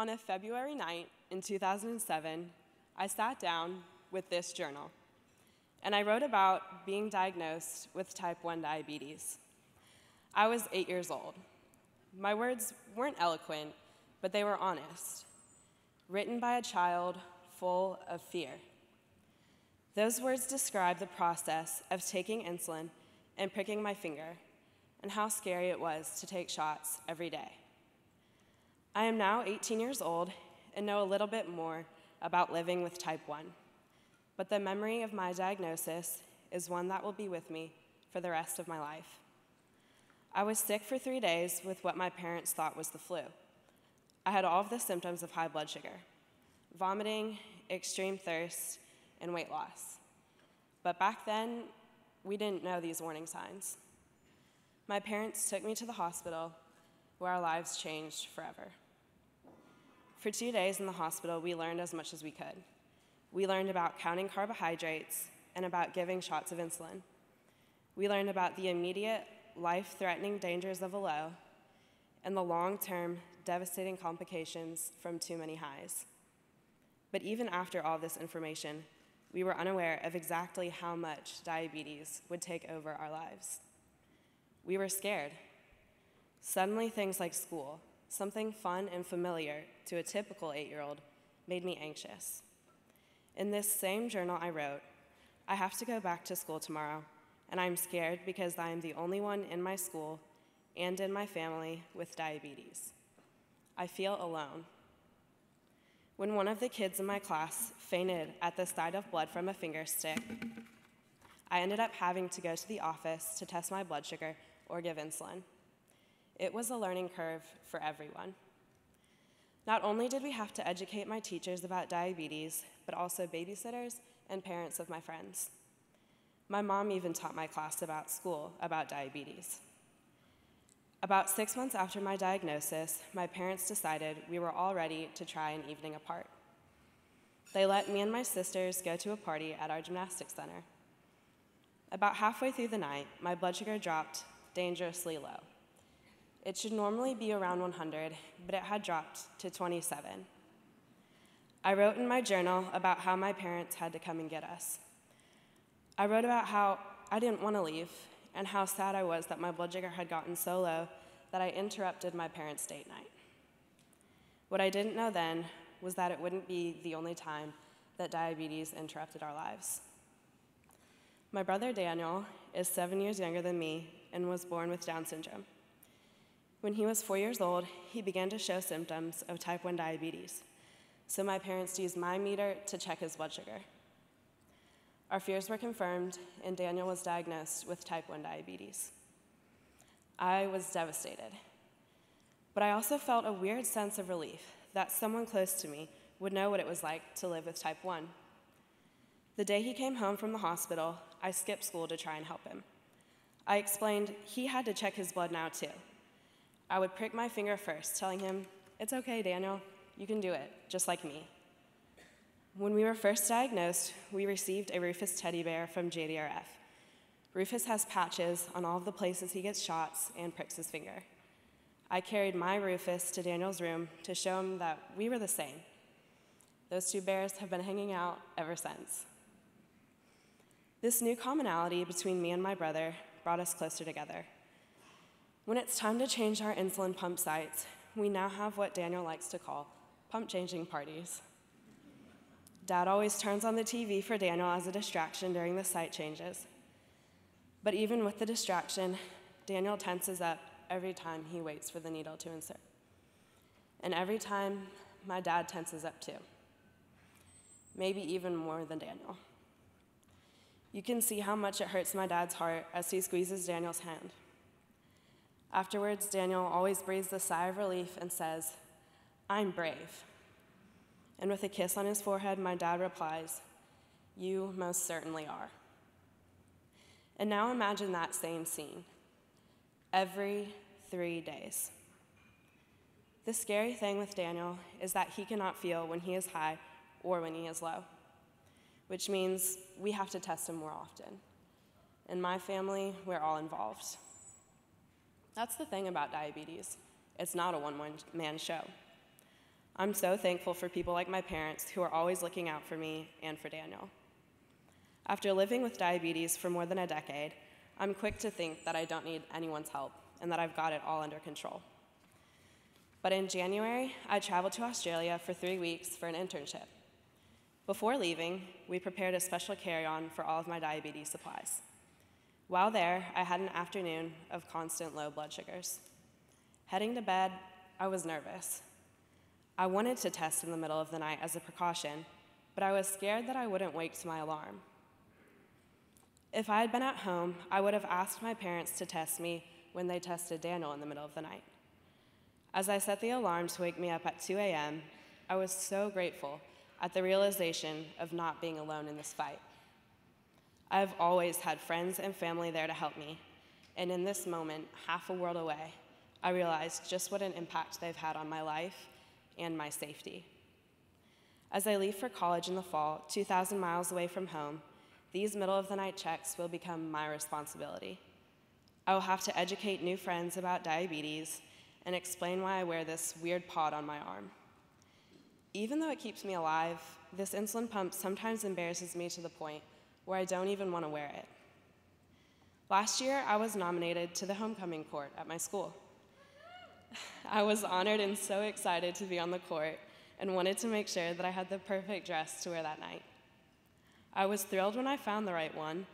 On a February night in 2007, I sat down with this journal, and I wrote about being diagnosed with type 1 diabetes. I was 8 years old. My words weren't eloquent, but they were honest, written by a child full of fear. Those words describe the process of taking insulin and pricking my finger, and how scary it was to take shots every day. I am now 18 years old and know a little bit more about living with type 1, but the memory of my diagnosis is one that will be with me for the rest of my life. I was sick for 3 days with what my parents thought was the flu. I had all of the symptoms of high blood sugar: vomiting, extreme thirst, and weight loss. But back then, we didn't know these warning signs. My parents took me to the hospital, where our lives changed forever. For 2 days in the hospital, we learned as much as we could. We learned about counting carbohydrates and about giving shots of insulin. We learned about the immediate, life-threatening dangers of a low and the long-term, devastating complications from too many highs. But even after all this information, we were unaware of exactly how much diabetes would take over our lives. We were scared. Suddenly, things like school, something fun and familiar to a typical 8-year-old, made me anxious. In this same journal I wrote, I have to go back to school tomorrow, and I'm scared because I am the only one in my school and in my family with diabetes. I feel alone. When one of the kids in my class fainted at the sight of blood from a finger stick, I ended up having to go to the office to test my blood sugar or give insulin. It was a learning curve for everyone. Not only did we have to educate my teachers about diabetes, but also babysitters and parents of my friends. My mom even taught my class about school about diabetes. About 6 months after my diagnosis, my parents decided we were all ready to try an evening apart. They let me and my sisters go to a party at our gymnastics center. About halfway through the night, my blood sugar dropped dangerously low. It should normally be around 100, but it had dropped to 27. I wrote in my journal about how my parents had to come and get us. I wrote about how I didn't want to leave and how sad I was that my blood sugar had gotten so low that I interrupted my parents' date night. What I didn't know then was that it wouldn't be the only time that diabetes interrupted our lives. My brother Daniel is 7 years younger than me and was born with Down syndrome. When he was 4 years old, he began to show symptoms of type 1 diabetes, so my parents used my meter to check his blood sugar. Our fears were confirmed, and Daniel was diagnosed with type 1 diabetes. I was devastated, but I also felt a weird sense of relief that someone close to me would know what it was like to live with type 1. The day he came home from the hospital, I skipped school to try and help him. I explained he had to check his blood now too. I would prick my finger first, telling him, "It's okay, Daniel, you can do it, just like me." When we were first diagnosed, we received a Rufus teddy bear from JDRF. Rufus has patches on all of the places he gets shots and pricks his finger. I carried my Rufus to Daniel's room to show him that we were the same. Those two bears have been hanging out ever since. This new commonality between me and my brother brought us closer together. When it's time to change our insulin pump sites, we now have what Daniel likes to call pump changing parties. Dad always turns on the TV for Daniel as a distraction during the site changes. But even with the distraction, Daniel tenses up every time he waits for the needle to insert. And every time, my dad tenses up too. Maybe even more than Daniel. You can see how much it hurts my dad's heart as he squeezes Daniel's hand. Afterwards, Daniel always breathes a sigh of relief and says, "I'm brave." And with a kiss on his forehead, my dad replies, "You most certainly are." And now imagine that same scene, every 3 days. The scary thing with Daniel is that he cannot feel when he is high or when he is low, which means we have to test him more often. In my family, we're all involved. That's the thing about diabetes. It's not a one-man show. I'm so thankful for people like my parents who are always looking out for me and for Daniel. After living with diabetes for more than a decade, I'm quick to think that I don't need anyone's help and that I've got it all under control. But in January, I traveled to Australia for 3 weeks for an internship. Before leaving, we prepared a special carry-on for all of my diabetes supplies. While there, I had an afternoon of constant low blood sugars. Heading to bed, I was nervous. I wanted to test in the middle of the night as a precaution, but I was scared that I wouldn't wake to my alarm. If I had been at home, I would have asked my parents to test me when they tested Daniel in the middle of the night. As I set the alarm to wake me up at 2 a.m., I was so grateful at the realization of not being alone in this fight. I have always had friends and family there to help me, and in this moment, half a world away, I realized just what an impact they've had on my life and my safety. As I leave for college in the fall, 2,000 miles away from home, these middle-of-the-night checks will become my responsibility. I will have to educate new friends about diabetes and explain why I wear this weird pod on my arm. Even though it keeps me alive, this insulin pump sometimes embarrasses me to the point where I don't even want to wear it. Last year, I was nominated to the homecoming court at my school. I was honored and so excited to be on the court and wanted to make sure that I had the perfect dress to wear that night. I was thrilled when I found the right one,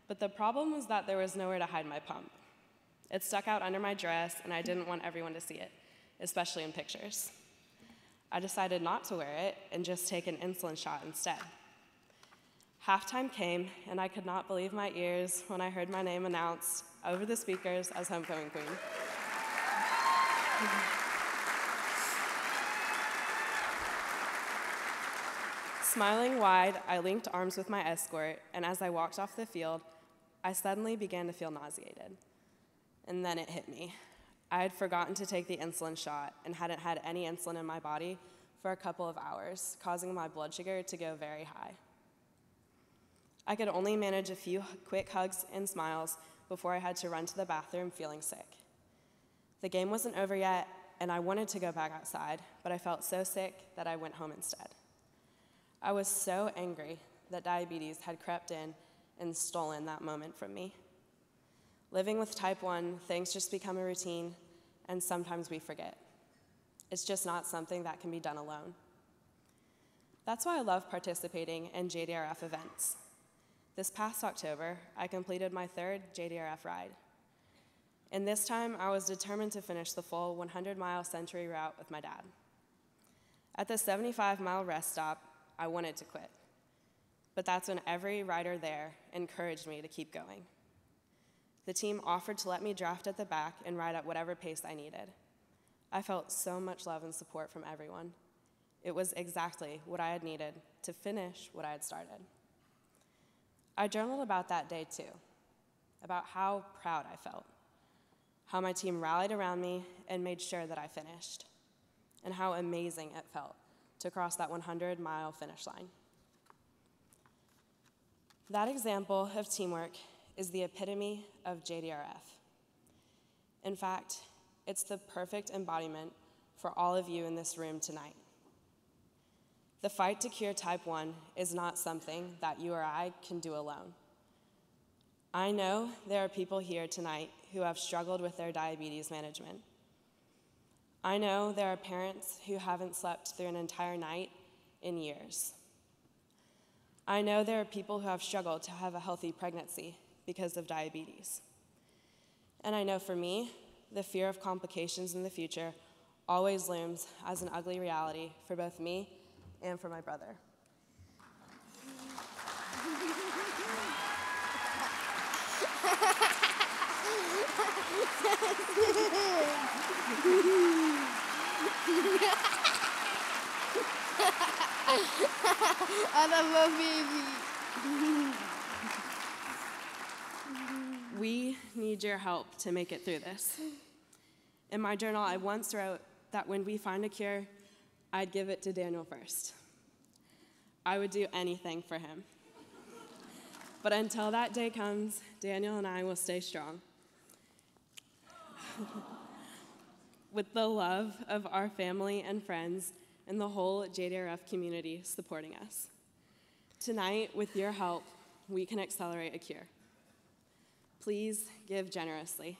but the problem was that there was nowhere to hide my pump. It stuck out under my dress, and I didn't want everyone to see it, especially in pictures. I decided not to wear it and just take an insulin shot instead. Halftime came, and I could not believe my ears when I heard my name announced over the speakers as homecoming queen. Smiling wide, I linked arms with my escort, and as I walked off the field, I suddenly began to feel nauseated. And then it hit me. I had forgotten to take the insulin shot and hadn't had any insulin in my body for a couple of hours, causing my blood sugar to go very high. I could only manage a few quick hugs and smiles before I had to run to the bathroom feeling sick. The game wasn't over yet, and I wanted to go back outside, but I felt so sick that I went home instead. I was so angry that diabetes had crept in and stolen that moment from me. Living with type 1, things just become a routine, and sometimes we forget. It's just not something that can be done alone. That's why I love participating in JDRF events. This past October, I completed my 3rd JDRF ride. And this time, I was determined to finish the full 100-mile Century route with my dad. At the 75-mile rest stop, I wanted to quit. But that's when every rider there encouraged me to keep going. The team offered to let me draft at the back and ride at whatever pace I needed. I felt so much love and support from everyone. It was exactly what I had needed to finish what I had started. I journaled about that day too, about how proud I felt, how my team rallied around me and made sure that I finished, and how amazing it felt to cross that 100-mile finish line. That example of teamwork is the epitome of JDRF. In fact, it's the perfect embodiment for all of you in this room tonight. The fight to cure type 1 is not something that you or I can do alone. I know there are people here tonight who have struggled with their diabetes management. I know there are parents who haven't slept through an entire night in years. I know there are people who have struggled to have a healthy pregnancy because of diabetes. And I know for me, the fear of complications in the future always looms as an ugly reality for both me and for my brother. I love my baby. We need your help to make it through this. In my journal, I once wrote that when we find a cure, I'd give it to Daniel first. I would do anything for him. But until that day comes, Daniel and I will stay strong. With the love of our family and friends, and the whole JDRF community supporting us. Tonight, with your help, we can accelerate a cure. Please give generously.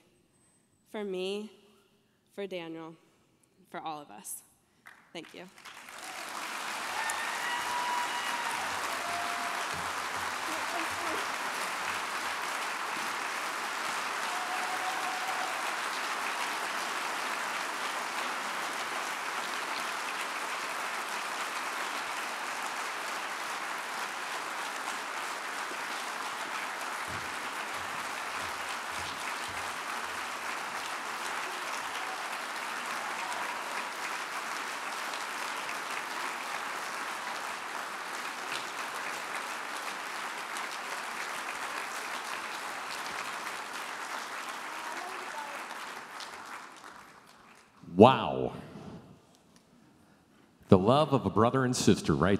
For me, for Daniel, for all of us. Thank you. Wow. The love of a brother and sister right